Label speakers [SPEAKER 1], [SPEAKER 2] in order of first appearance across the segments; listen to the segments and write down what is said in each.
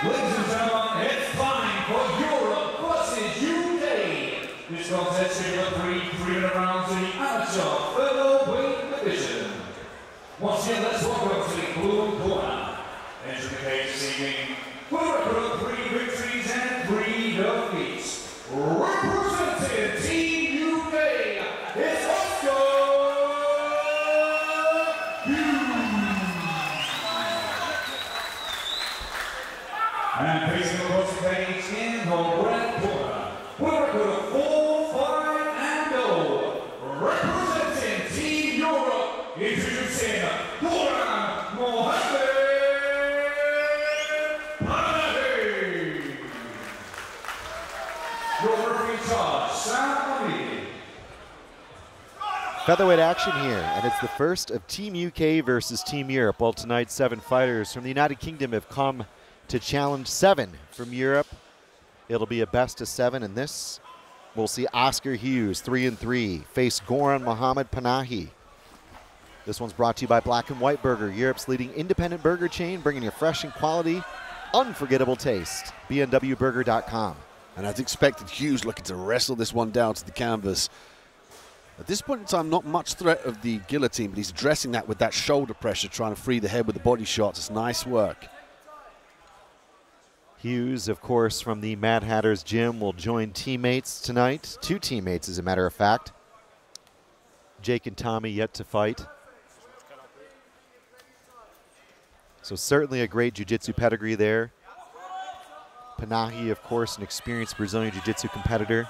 [SPEAKER 1] Ladies and gentlemen, it's time for Europe versus UK. This contest scheduled for 3 rounds in the amateur featherweight division. Once again, let's welcome to the blue corner. Entering the cage this evening, with a record of 3 victories and 3 defeats. Representing Team UK, it's and facing across the cage in the red corner, with a record of 4-5-0, representing Team Europe, introducing Goran Mohammad Panahi. Your referee in charge, 𝗙𝗛𝗚𝗛𝗧𝗦𝗛𝗣.
[SPEAKER 2] Featherweight action here, and it's the first of Team UK versus Team Europe. Well, tonight 7 fighters from the United Kingdom have come to challenge 7 from Europe. It'll be a best of 7, and this we'll see Oscar Hughes, 3-3, face Goran Mohammad Panahi. This one's brought to you by Black and White Burger, Europe's leading independent burger chain, bringing you fresh and quality, unforgettable taste. bnwburger.com.
[SPEAKER 3] And as expected, Hughes looking to wrestle this one down to the canvas. At this point in time, not much threat of the guillotine, but he's addressing that with that shoulder pressure, trying to free the head with the body shots. It's nice work.
[SPEAKER 2] Hughes, of course, from the Mad Hatter's gym, will join teammates tonight. 2 teammates, as a matter of fact. Jake and Tommy yet to fight. So certainly a great jiu-jitsu pedigree there. Panahi, of course, an experienced Brazilian jiu-jitsu competitor.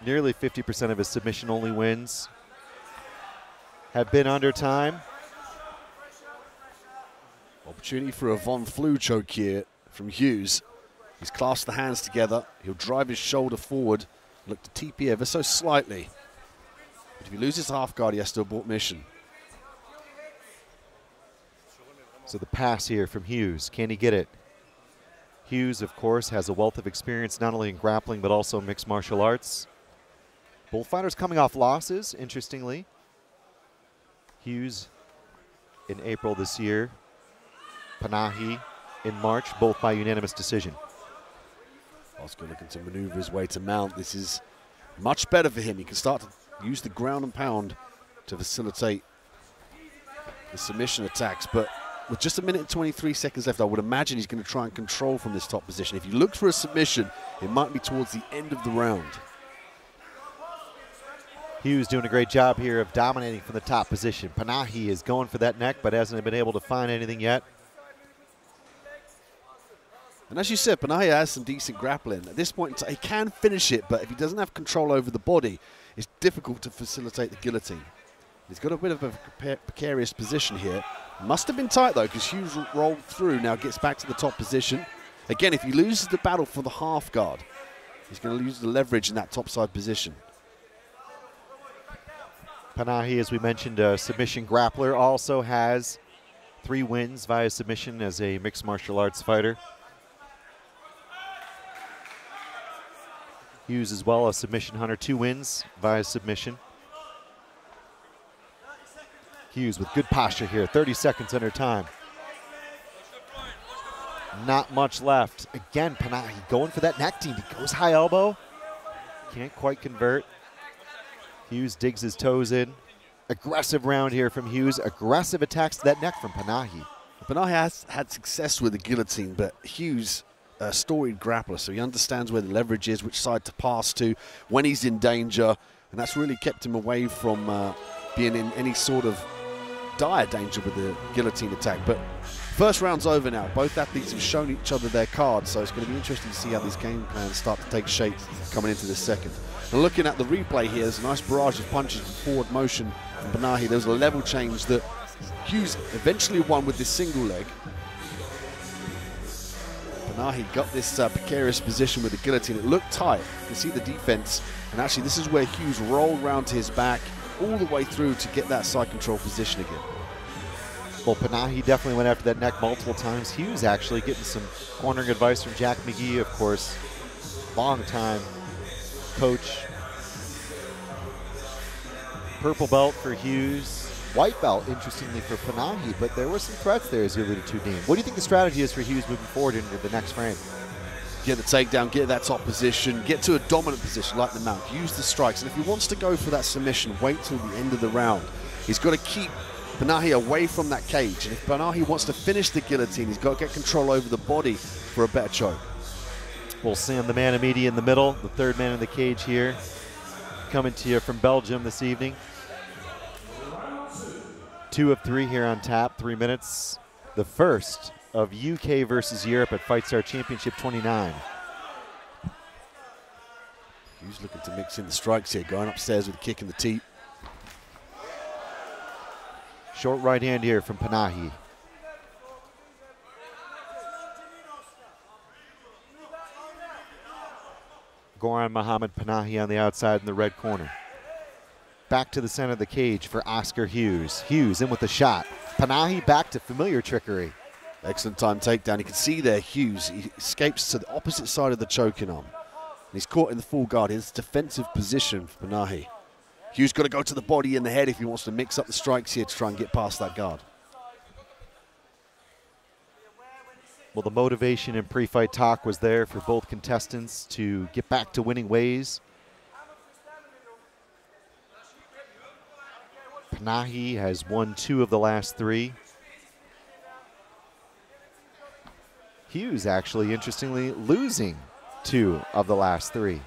[SPEAKER 2] Nearly 50% of his submission-only wins have been under time.
[SPEAKER 3] Opportunity for a Von Flue choke here from Hughes. He's clasped the hands together. He'll drive his shoulder forward, look to TP ever so slightly. But if he loses half guard, he has to abort mission.
[SPEAKER 2] So the pass here from Hughes. Can he get it? Hughes, of course, has a wealth of experience not only in grappling but also mixed martial arts. Both fighters coming off losses, interestingly. Hughes in April this year. Panahi in March, both by unanimous decision.
[SPEAKER 3] Oscar looking to maneuver his way to mount. This is much better for him. He can start to use the ground and pound to facilitate the submission attacks. But with just 1 minute and 23 seconds left, I would imagine he's going to try and control from this top position. If he looks for a submission, it might be towards the end of the round.
[SPEAKER 2] Hughes doing a great job here of dominating from the top position. Panahi is going for that neck, but hasn't been able to find anything yet.
[SPEAKER 3] And as you said, Panahi has some decent grappling. At this point, he can finish it, but if he doesn't have control over the body, it's difficult to facilitate the guillotine. He's got a bit of a precarious position here. Must have been tight, though, because Hughes rolled through, now gets back to the top position. Again, if he loses the battle for the half guard, he's going to lose the leverage in that topside position.
[SPEAKER 2] Panahi, as we mentioned, a submission grappler, also has 3 wins via submission as a mixed martial arts fighter. Hughes as well, a submission hunter, 2 wins via submission. Hughes with good posture here, 30 seconds under time. Not much left. Again, Panahi going for that neck team. He goes high elbow. Can't quite convert. Hughes digs his toes in. Aggressive round here from Hughes. Aggressive attacks to that neck from Panahi.
[SPEAKER 3] Panahi has had success with the guillotine, but Hughes, a storied grappler, so he understands where the leverage is, which side to pass to, when he's in danger, and that's really kept him away from being in any sort of dire danger with the guillotine attack. But first round's over now. Both athletes have shown each other their cards, so it's going to be interesting to see how these game plans start to take shape coming into this second. And looking at the replay here, there's a nice barrage of punches and forward motion from Panahi. There was a level change that Hughes eventually won with this single leg. Panahi got this precarious position with the guillotine. It looked tight. You can see the defense. And actually, this is where Hughes rolled round to his back all the way through to get that side control position again.
[SPEAKER 2] Well, Panahi definitely went after that neck multiple times. Hughes actually getting some cornering advice from Jack McGee, of course. Long time coach. Purple belt for Hughes. white belt, interestingly, for Panahi, but there were some threats there, as you alluded to, Dean. What do you think the strategy is for Hughes moving forward into the next frame?
[SPEAKER 3] Get the takedown, get that top position, get to a dominant position like the mount, use the strikes, and if he wants to go for that submission, wait till the end of the round. He's got to keep Panahi away from that cage, and if Panahi wants to finish the guillotine, he's got to get control over the body for a better choke.
[SPEAKER 2] We'll send the man of media in the middle, the third man in the cage here, coming to you from Belgium this evening. 2 of 3 here on tap, 3 minutes. The first of UK versus Europe at FightStar Championship 29.
[SPEAKER 3] Hughes looking to mix in the strikes here, going upstairs with a kick in the teeth.
[SPEAKER 2] Short right hand here from Panahi. Goran Mohammad Panahi on the outside in the red corner. Back to the center of the cage for Oscar Hughes. Hughes in with the shot. Panahi back to familiar trickery.
[SPEAKER 3] Excellent time takedown. You can see there Hughes, he escapes to the opposite side of the choking arm. And he's caught in the full guard. His defensive position for Panahi. Hughes got to go to the body and the head if he wants to mix up the strikes here to try and get past that guard.
[SPEAKER 2] Well, the motivation and pre-fight talk was there for both contestants to get back to winning ways. Panahi has won 2 of the last 3. Hughes actually, interestingly, losing 2 of the last 3.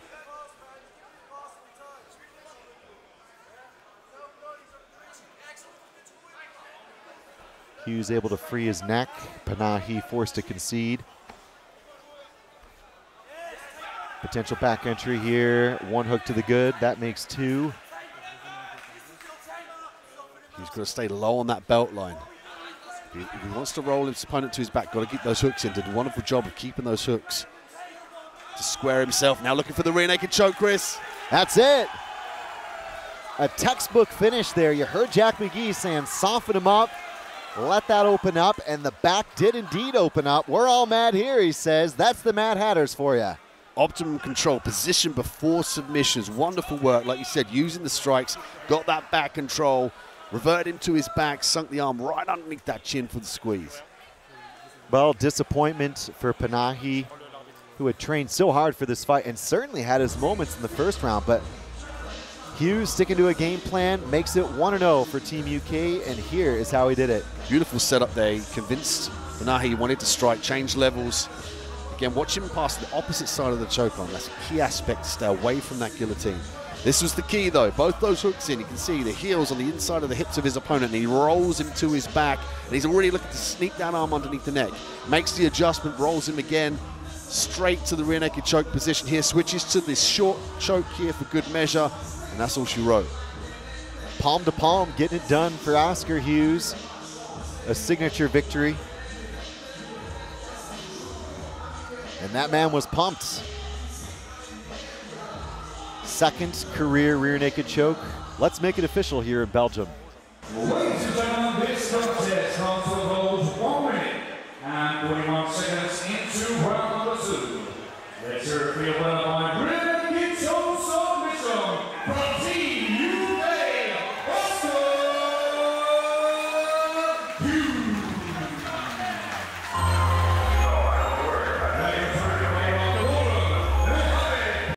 [SPEAKER 2] Hughes able to free his neck. Panahi forced to concede. Potential back entry here. 1 hook to the good. That makes 2.
[SPEAKER 3] He's got to stay low on that belt line. If he wants to roll his opponent to his back, got to keep those hooks in. Did a wonderful job of keeping those hooks. To square himself. Now looking for the rear naked choke, Chris.
[SPEAKER 2] That's it. A textbook finish there. You heard Jack McGee saying soften him up. Let that open up, and the back did indeed open up. We're all mad here, he says. That's the Mad Hatters for you.
[SPEAKER 3] Optimum control, position before submissions. Wonderful work, like you said, using the strikes. Got that back control. Reverted him to his back, sunk the arm right underneath that chin for the squeeze.
[SPEAKER 2] Well, disappointment for Panahi, who had trained so hard for this fight and certainly had his moments in the first round, but Hughes sticking to a game plan, makes it 1-0 for Team UK, and here is how he did it.
[SPEAKER 3] Beautiful setup there. He convinced Panahi he wanted to strike, change levels. Again, watch him pass to the opposite side of the choke arm. That's a key aspect to stay away from that guillotine. This was the key, though. Both those hooks in. You can see the heels on the inside of the hips of his opponent, and he rolls him to his back, and he's already looking to sneak that arm underneath the neck. Makes the adjustment, rolls him again, straight to the rear naked choke position here. Switches to this short choke here for good measure. And that's all she wrote.
[SPEAKER 2] Palm to palm, getting it done for Oscar Hughes. A signature victory. And that man was pumped. Second career rear naked choke. Let's make it official here in Belgium.
[SPEAKER 1] Ladies and gentlemen, this contest comes to a close 1 minute and 41 seconds into round number 2. Let's hear it for your winner.